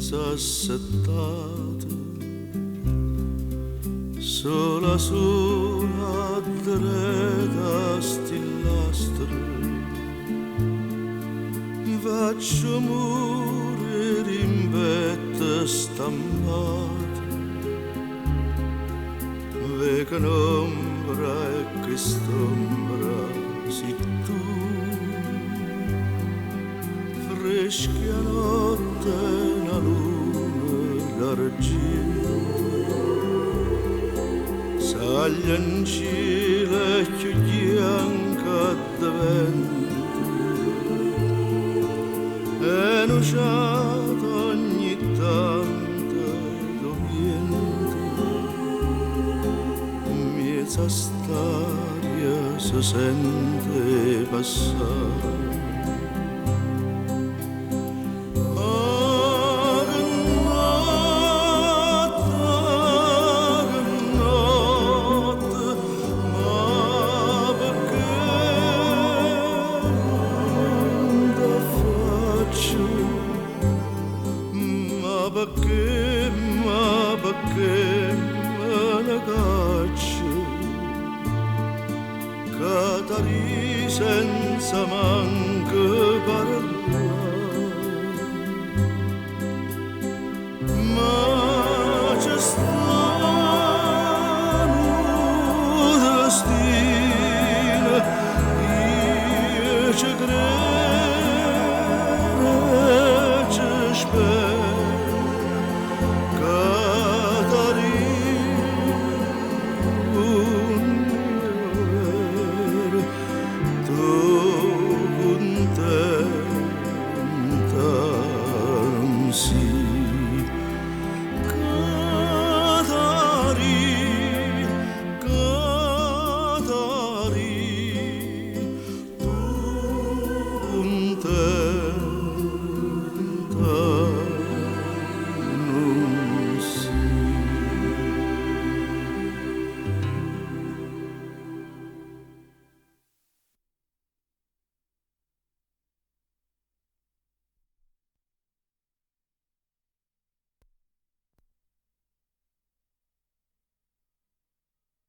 s'assettate sola sola dreta stillastra mi faccio morire in vetta stampata che un'ombra e quest'ombra sei tu fresca notte una luna d'argento saglia in cielo e più bianca da vento e nuciata ogni tanto lo viento miezza staria si sente passare. Perché me ne caccio Catari senza manco parole